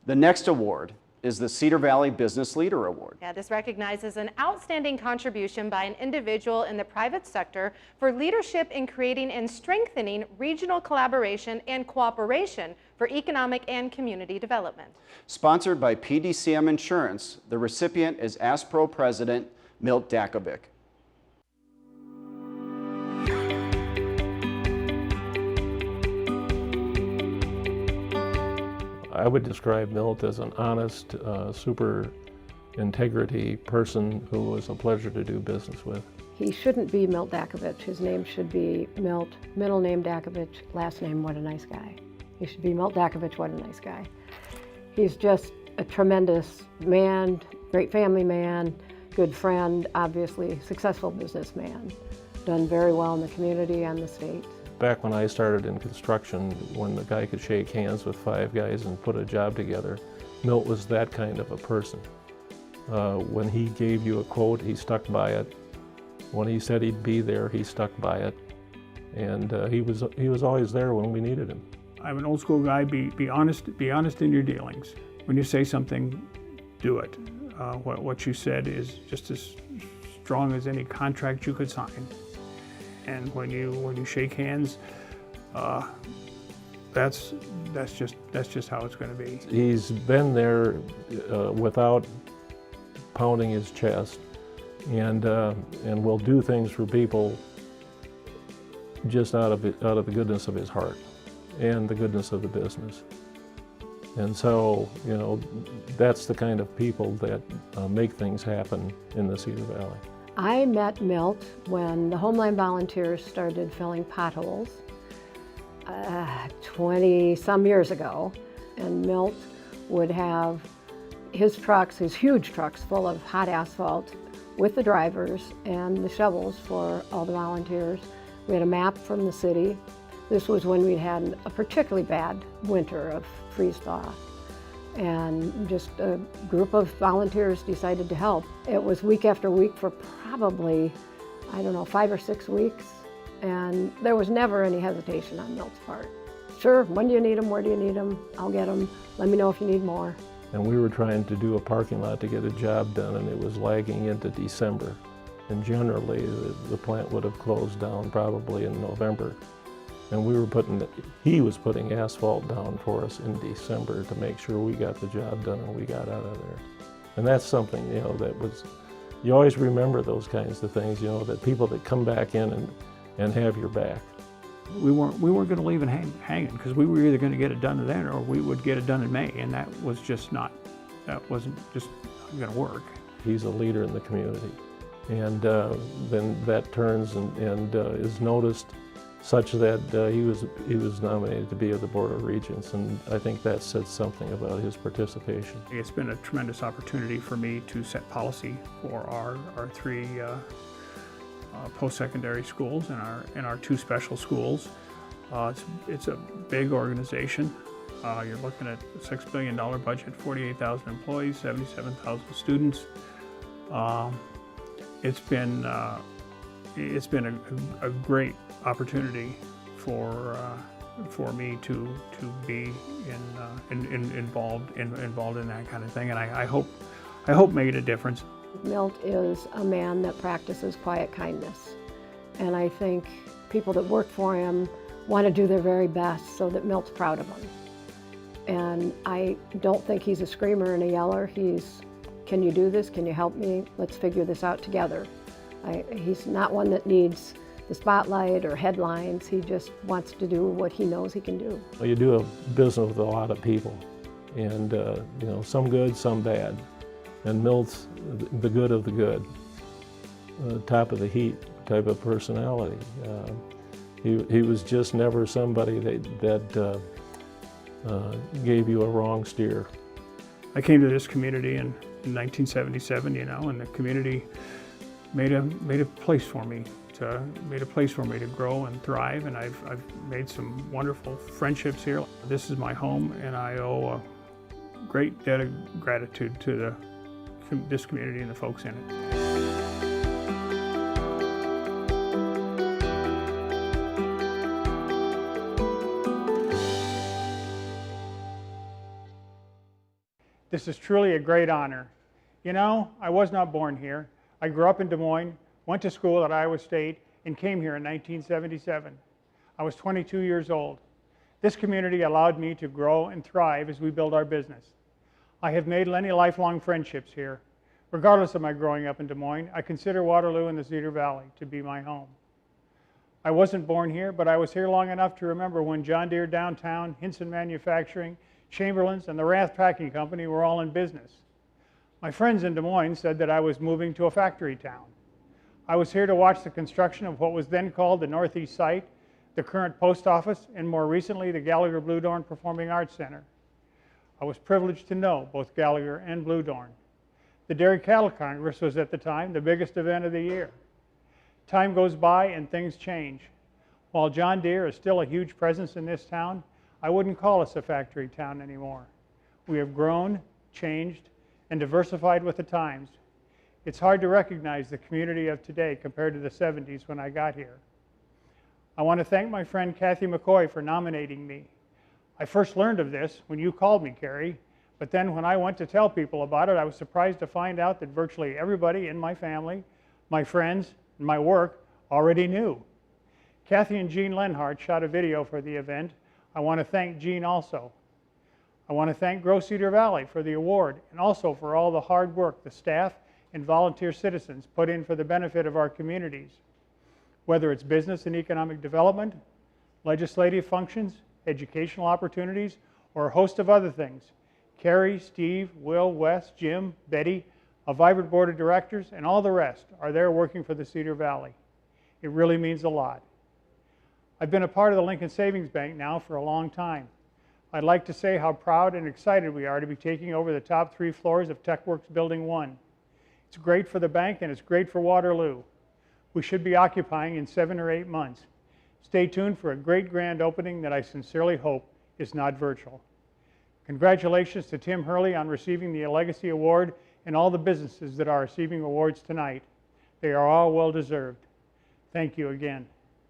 The next award is the Cedar Valley Business Leader Award. Yeah, this recognizes an outstanding contribution by an individual in the private sector for leadership in creating and strengthening regional collaboration and cooperation for economic and community development. Sponsored by PDCM Insurance, the recipient is Aspro President Milt Dakovich. I would describe Milt as an honest, super integrity person who was a pleasure to do business with. He shouldn't be Milt Dakovich. His name should be Milt, middle name Dakovich, last name what a nice guy. He should be Milt Dakovich, what a nice guy. He's just a tremendous man, great family man, good friend, obviously successful businessman. Done very well in the community and the state. Back when I started in construction, when the guy could shake hands with 5 guys and put a job together, Milt was that kind of a person. When he gave you a quote, he stuck by it. When he said he'd be there, he stuck by it. And he was always there when we needed him. I'm an old school guy. Be honest in your dealings. When you say something, do it. What you said is just as strong as any contract you could sign. And when you shake hands, that's just how it's going to be. He's been there without pounding his chest, and will do things for people just out of the goodness of his heart and the goodness of the business. And so, you know, that's the kind of people that make things happen in the Cedar Valley. I met Milt when the Homeland Volunteers started filling potholes 20-some years ago, and Milt would have his trucks, his huge trucks full of hot asphalt with the drivers and the shovels for all the volunteers. We had a map from the city. This was when we'd had a particularly bad winter of freeze-thaw. And just a group of volunteers decided to help. It was week after week for probably, I don't know, 5 or 6 weeks. And there was never any hesitation on Milt's part. Sure, when do you need them? Where do you need them? I'll get them. Let me know if you need more. And we were trying to do a parking lot to get a job done, and it was lagging into December. And generally, the plant would have closed down probably in November. And he was putting asphalt down for us in December to make sure we got the job done and we got out of there. And that's something, you know, that was, you always remember those kinds of things, you know, that people that come back in and have your back. We weren't going to leave it hanging, because we were either going to get it done then or we would get it done in May, and that wasn't just going to work. He's a leader in the community, and then that turns and is noticed such that he was nominated to be of the Board of Regents, and I think that said something about his participation. It's been a tremendous opportunity for me to set policy for our 3 post-secondary schools and our 2 special schools. It's a big organization. You're looking at a $6 billion budget, 48,000 employees, 77,000 students. It's been a great opportunity for me to be involved in that kind of thing, and I hope made a difference. Milt is a man that practices quiet kindness, and I think people that work for him want to do their very best so that Milt's proud of them. And I don't think he's a screamer and a yeller. He's, can you do this? Can you help me? Let's figure this out together. He's not one that needs the spotlight or headlines. He just wants to do what he knows he can do. Well, you do a business with a lot of people, and you know, some good, some bad. And Milt's the good of the good, top of the heap type of personality. He was just never somebody that gave you a wrong steer. I came to this community in 1977, you know, and the community made a place for me to grow and thrive, and I've made some wonderful friendships here. This is my home, and I owe a great debt of gratitude to this community and the folks in it. This is truly a great honor. You know, I was not born here. I grew up in Des Moines, went to school at Iowa State, and came here in 1977. I was 22 years old. This community allowed me to grow and thrive as we build our business. I have made many lifelong friendships here. Regardless of my growing up in Des Moines, I consider Waterloo and the Cedar Valley to be my home. I wasn't born here, but I was here long enough to remember when John Deere Downtown, Hinson Manufacturing, Chamberlain's, and the Rath Packing Company were all in business. My friends in Des Moines said that I was moving to a factory town. I was here to watch the construction of what was then called the Northeast Site, the current post office, and more recently the Gallagher Bluedorn Performing Arts Center. I was privileged to know both Gallagher and Bluedorn. The Dairy Cattle Congress was at the time the biggest event of the year. Time goes by and things change. While John Deere is still a huge presence in this town, I wouldn't call us a factory town anymore. We have grown, changed, and diversified with the times. It's hard to recognize the community of today compared to the 70s when I got here. I want to thank my friend Kathy McCoy for nominating me. I first learned of this when you called me, Cary, but then when I went to tell people about it, I was surprised to find out that virtually everybody in my family, my friends, and my work already knew. Kathy and Jean Lenhart shot a video for the event. I want to thank Jean also. I want to thank Grow Cedar Valley for the award and also for all the hard work the staff and volunteer citizens put in for the benefit of our communities. Whether it's business and economic development, legislative functions, educational opportunities, or a host of other things, Cary, Steve, Will, Wes, Jim, Betty, a vibrant board of directors, and all the rest are there working for the Cedar Valley. It really means a lot. I've been a part of the Lincoln Savings Bank now for a long time. I'd like to say how proud and excited we are to be taking over the top 3 floors of TechWorks Building 1. It's great for the bank and it's great for Waterloo. We should be occupying in 7 or 8 months. Stay tuned for a great grand opening that I sincerely hope is not virtual. Congratulations to Tim Hurley on receiving the Legacy Award and all the businesses that are receiving awards tonight. They are all well deserved. Thank you again.